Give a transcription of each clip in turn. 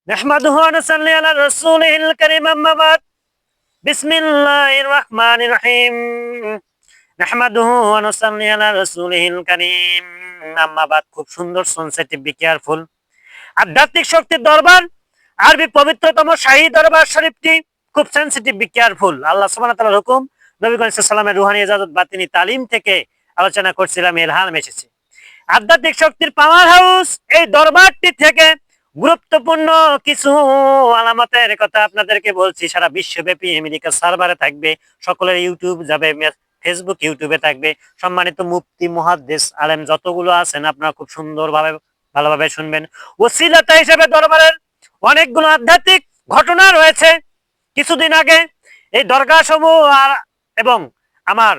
নাহমাদুহু ওয়া নুসাল্লি আলা রাসূলিল কারীম আম্মা বাদ বিসমিল্লাহির রাহমানির রহিম নাহমাদুহু ওয়া নুসাল্লি আলা রাসূলিল কারীম আম্মা বাদ। খুব সুন্দর, সেনসিটিভ, বি কেয়ারফুল। আধ্যাত্মিক শক্তির দরবার, আরবি পবিত্রতম শাহী দরবার শরীফটি খুব সেনসিটিভ, বি কেয়ারফুল। আল্লাহ সুবহানাহু ওয়া তাআলার হুকুম, নবী করিম সাল্লাল্লাহু আলাইহি ওয়াসাল্লামের রুহানি ইজাজত, বাতিনি তালিম থেকে আলোচনা করছিলাম। ইলহাম এসেছে আধ্যাত্মিক শক্তির পাওয়ার হাউস এই দরবারটি থেকে গুরুত্বপূর্ণ কিছু আলামতের কথা আপনাদেরকে বলছি। সারা বিশ্বব্যাপী আমেরিকা সার্ভারে থাকবে, সকলের ইউটিউব যাবে, ফেসবুক ইউটিউবে থাকবে। সম্মানিত মুফতি, মুহাদ্দিস, আলেম যতগুলো আছেন আপনারা খুব সুন্দরভাবে ভালোভাবে শুনবেন। ওসিলাতা হিসেবে দরবারের অনেকগুলো আধ্যাত্মিক ঘটনা রয়েছে। কিছুদিন আগে এই দরগা সমূহ এবং আমার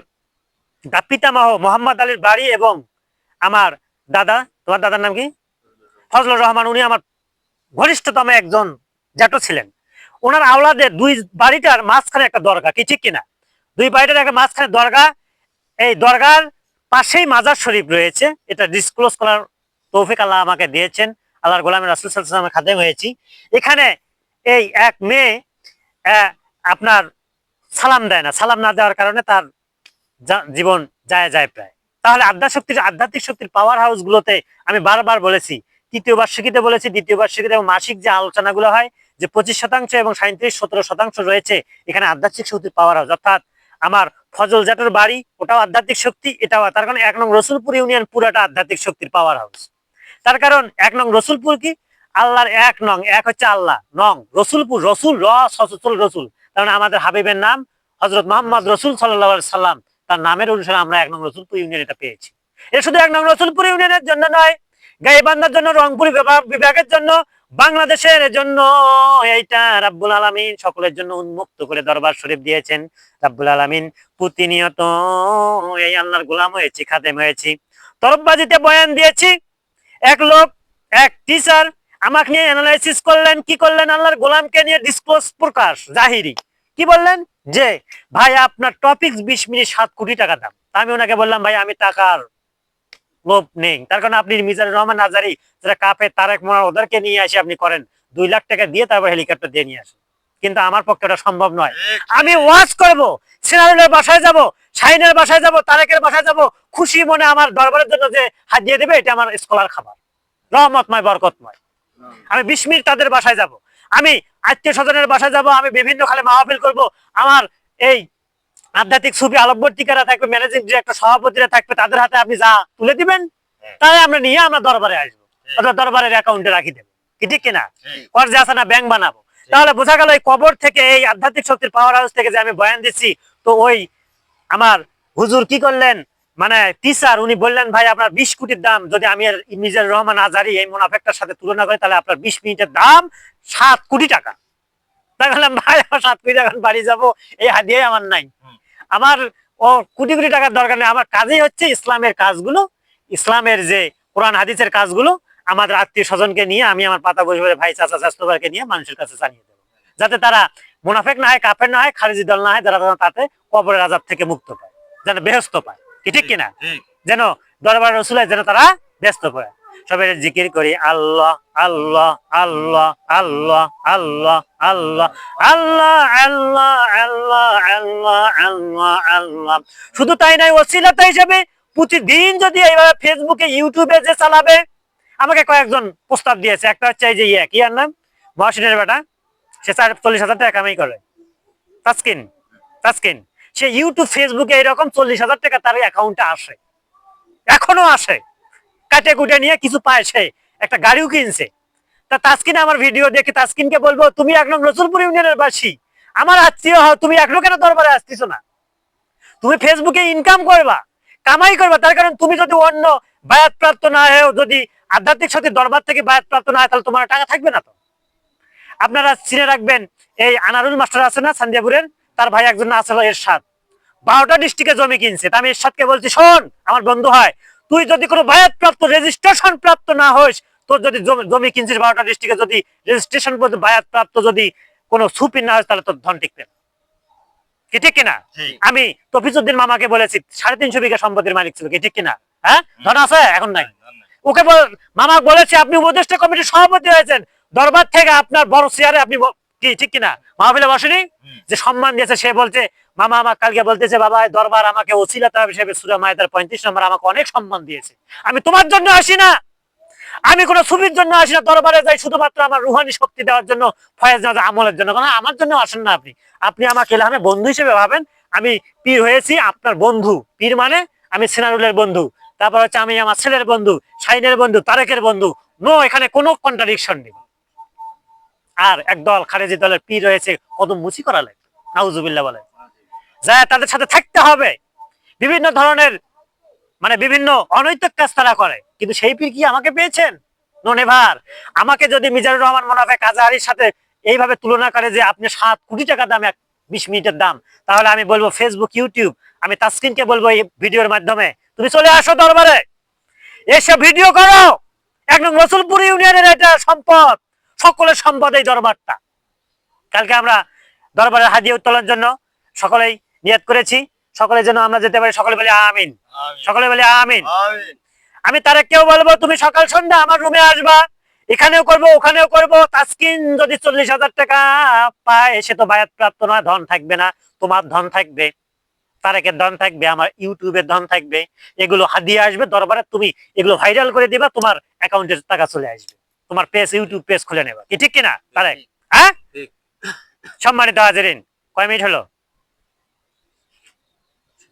পিতামহ মোহাম্মদ আলীর বাড়ি এবং আমার দাদা, তোমার দাদার নাম কি? ফজলুর রহমান, উনি আমার ঘনিষ্ঠতম একজন জ্যাঠো ছিলেন। ওনার আওলাদের দুই বাড়িটার মাঝখানে একটা দরগা, কি ঠিক কিনা? দুই বাড়িটার একটা মাঝখানে দরগা। এই দরগার পাশেই মাজার শরীফ রয়েছে। এটা ডিসক্লোজ করার তৌফিক আল্লাহ আমাকে দিয়েছেন। আল্লাহর গোলাম রাসূল সাল্লাল্লাহু আলাইহি ওয়াসাল্লামের খাদেম হয়েছি। এখানে এই এক মেয়ে আপনার সালাম দেয় না, সালাম না দেওয়ার কারণে তার জীবন যায় প্রায়। তাহলে আধ্যাত্মিক শক্তির পাওয়ার হাউস গুলোতে আমি বারবার বলেছি, তৃতীয় বার্ষিকীতে বলেছি, দ্বিতীয় বার্ষিকীতে এবং মাসিক যে আলোচনাগুলো হয়, যে 25% এবং 37-17% রয়েছে এখানে আধ্যাত্মিক শক্তির পাওয়ার হাউস। অর্থাৎ আমার ফজল জাটোর বাড়ি, ওটাও আধ্যাত্মিক শক্তি, এটাও। তার কারণ 1 নং রসুলপুর ইউনিয়ন পুরাটা আধ্যাত্মিক শক্তির পাওয়ার হাউস। তার কারণ 1 নং রসুলপুর কি? আল্লাহর 1 নং, এক হচ্ছে আল্লাহ, নং রসুলপুর, রসুল রসুল। কারণ আমাদের হাবিবের নাম হযরত মুহাম্মদ রাসূল সাল্লাল্লাহু আলাইহি সাল্লাম, তার নামের অনুসারে আমরা 1 নং রসুলপুর ইউনিয়ন এটা পেয়েছি। এটা শুধু 1 নং রসুলপুর ইউনিয়নের জন্য নয়, গাইবান্ধার জন্য, রংপুর বিভাগের জন্য, বাংলাদেশের জন্য এইটা রাব্বুল আলামিন সকলের জন্য উন্মুক্ত করে দরবার শরীফ দিয়েছেন। রাব্বুল আলামিন প্রতিনিয়ত এই আল্লাহর গোলাম হয়েছি, খাদেম হয়েছি, তরফবাজিতে বয়ান দিয়েছি। এক লোক, এক টিচার আমাকে নিয়ে অ্যানালাইসিস করলেন। কি করলেন? আল্লাহর গোলামকে নিয়ে ডিসক্লোজ প্রকাশ জাহিরি। কি বললেন? যে ভাই আপনার টপিক 20 মিনিট 7 কোটি টাকা দাম। আমি ওনাকে বললাম, ভাই আমি টাকার লোভ নেই। তার কারণ আপনি মিজানুর রহমান আজারি, যারা কাফে, তারেক মোনার, ওদেরকে নিয়ে আসে আপনি করেন 2 লাখ টাকা দিয়ে, তারপর হেলিকপ্টার দিয়ে নিয়ে আসেন। কিন্তু আমার পক্ষে ওটা সম্ভব নয়। আমি ওয়াজ করব, সিনারুলের বাসায় যাব, শাহিনের বাসায় যাব, তারেকের বাসায় যাব, খুশি মনে আমার দরবারের জন্য যে হাত দিয়ে দেবে, এটা আমার স্কলার খাবার, রহমতময়, বরকতময়। আমি 20 মিনিট তাদের বাসায় যাব, আমি আত্মীয় স্বজনের বাসায় যাব, আমি বিভিন্ন খালে মাহফিল করব। আমার এই আধ্যাত্মিক সুফি আলোকবর্তিকারা থাকবে, ম্যানেজিং ডিরেক্টর, সভাপতিরা থাকবে, তাদের হাতে আপনি যা তুলে দিবেন, তাই আমরা নিয়ে আমরা দরবারে আসবো, অথবা দরবারের অ্যাকাউন্টে রাখি দেবো, কি ঠিক কিনা? কর্জে আছে না, ব্যাংক বানাবো। তাহলে বোঝা গেল এই কবর থেকে, এই আধ্যাত্মিক শক্তির পাওয়ার হাউস থেকে যে আমি বয়ান দিচ্ছি, তো ওই আমার হুজুর কি করলেন, মানে টিচার, উনি বললেন, ভাই আপনার 20 কোটির দাম যদি আমি মিজানুর রহমান আজারি এই মুনাফেকটার সাথে তুলনা করি, তাহলে আপনার 20 মিনিটের দাম 7 কোটি টাকা। তাই বললাম, ভাই আমার 7 কোটি টাকা বাড়ি যাবো, এই হাদিয়াই আমার নাই। আমার ও কোটি কোটি টাকার দরকার নেই। আমার কাজই হচ্ছে ইসলামের কাজগুলো, ইসলামের যে কোরআন হাদিসের কাজগুলো আমাদের আত্মীয় স্বজনকে নিয়ে, আমি আমার পাতা বসে ভাই, চাচা, চাচতোভাইকে নিয়ে মানুষের কাছে জানিয়ে দেবো, যাতে তারা মুনাফেক না হয়, কাফের না হয়, খারিজি দল না হয়, যারা তাতে কবরের আযাব থেকে মুক্ত পায়, যেন বেহেশত পায়, কি ঠিক কিনা? যেন দরবার রসুলের যেন তারা ব্যস্ত পায়। সবাই জিকির করি, আল্লাহ আল্লাহ আল্লাহ আল্লাহ আল্লাহ আল্লাহ আল্লাহ আল্লাহ আল্লাহ আল্লাহ আল্লাহ আল্লাহ। শুধু তাই নয়, ওসিলাতা হিসেবে প্রতিদিন যদি এইভাবে ফেসবুকে, ইউটিউবে যে চালাবে, আমাকে কয়েকজন প্রস্তাব দিয়েছে। একটা হচ্ছে এই যে কি আর নাম, মহসিনের বেটা, সে 40,000 টাকা কামাই করে, তাসকিন। সে ইউটিউব, ফেসবুকে এরকম 40,000 টাকা তার অ্যাকাউন্টে আসে, এখনো আসে। কাটে কুটে নিয়ে কিছু পায়, সে একটা গাড়িও কিনছে। তা তাসকিন আমার ভিডিও দেখে, তাসকিনকে বলবো, তুমি 1 নং রসুলপুর ইউনিয়নের বাসী, আমার আত্মীয় হও, তুমি এখনো কেন দরবারে আসতেছো না? তুমি ফেসবুকে ইনকাম করবা, কামাই করবা। তার কারণ তুমি যদি অন্য বায়াত প্রাপ্ত না হয়েও, যদি আধ্যাত্মিক শক্তির দরবার থেকে বায়াত প্রাপ্ত না হয়, তাহলে তোমার টাকা থাকবে না। তো আপনারা চিনে রাখবেন, এই আনারুল মাস্টার আছে না সান্দিয়াপুরের, তার ভাই একজন আছে এরশাদ, 12টা ডিস্ট্রিক্টে জমি কিনছে। তা আমি এরশাদকে বলছি, শোন, আমার বন্ধু হয়, তুই যদি কোনো বায়াত প্রাপ্ত, রেজিস্ট্রেশন প্রাপ্ত না হইস, তোর যদি জমি কিনছিস 12টা ডিস্ট্রিক্টে, যদি রেজিস্ট্রেশন বায়াত প্রাপ্ত যদি কোনো সুপির না হয়, তাহলে তোর ধন টিকবে, কি ঠিক কিনা? আমি তফিজউদ্দিন মামাকে বলেছি, 350 বিঘা সম্পত্তির মালিক ছিল, কি ঠিক কিনা? হ্যাঁ, ধন আছে, এখন নাই। ওকে মামা বলেছে, আপনি উপদেষ্টা কমিটির সভাপতি হয়েছেন, দরবার থেকে আপনার বড় চেয়ারে আপনি কি ঠিক কিনা মাহফিলে বসেনি, যে সম্মান দিয়েছে সে বলছে মামা আমার কালকে বলতেছে বাবা দরবার আমাকে ওসিলাতা হিসেবে সূরা মায়েদার 35 নম্বর আমাকে অনেক সম্মান দিয়েছে, আমি তোমার জন্য আসি না, আমি কোনো সুবির জন্য আসি না, দরবারে যাই শুধুমাত্র আমার রুহানি শক্তি দেওয়ার জন্য, ফয়েজ নাজ আমলের জন্য, কারণ আমার জন্য আসেন না আপনি, আপনি আমাকে এলামে বন্ধু হিসেবে ভাবেন, আমি পীর হয়েছি আপনার বন্ধু, পীর মানে আমি সিনারুলের বন্ধু, তারপর হচ্ছে আমি আমার ছেলের বন্ধু, শাহিনের বন্ধু, তারেকের বন্ধু, নো এখানে কোনো কন্ট্রাডিকশন নেই। আর একদল খারেজি দলের পীর রয়েছে কত মুচি করা লাগে, নাউজুবিল্লাহ বলে, যা তাদের সাথে থাকতে হবে, বিভিন্ন ধরনের মানে বিভিন্ন অনৈতিক কাজ তারা করে, কিন্তু সেই পীর কি আমাকে পেয়েছেন? No never. আমাকে যদি মিজানুর রহমান মোনাফেক কাজাহারির সাথে এইভাবে তুলনা করে যে আপনি 7 কোটি টাকা দাম 20 মিনিটের দাম, তাহলে আমি বলবো ফেসবুক ইউটিউব, আমি তাসকিনকে বলবো এই ভিডিওর মাধ্যমে তুমি চলে আসো দরবারে, এসে ভিডিও করো, একদম রসুলপুর ইউনিয়নের এটা সম্পদ, সকলের সম্পদ এই দরবারটা। কালকে আমরা দরবারের হাদিয়া উত্তোলনের জন্য সকলেই নিয়ত করেছি, সকলের জন্য আমরা যেতে পারি, সকলে বলি আমিন, সকলে বলি আমিন। আমি তারা কেউ বলবো তুমি সকাল সন্ধ্যা আমার রুমে আসবা, এখানেও করব ওখানেও করব, তাসকিন যদি 40,000 টাকা পায় সে তো বায়াত প্রাপ্ত নয়, ধন থাকবে না, তোমার ধন থাকবে, তারেকের ধন থাকবে, আমার ইউটিউবের ধন থাকবে, এগুলো হাদিয়া আসবে দরবারে, তুমি এগুলো ভাইরাল করে দিবা, তোমার অ্যাকাউন্টে টাকা চলে আসবে, তোমার পেজ ইউটিউব পেজ খুলে নেবা, কি ঠিক কিনা তারেক? হ্যাঁ, সম্মানিত হাজিরিন, কয় মিনিট হলো?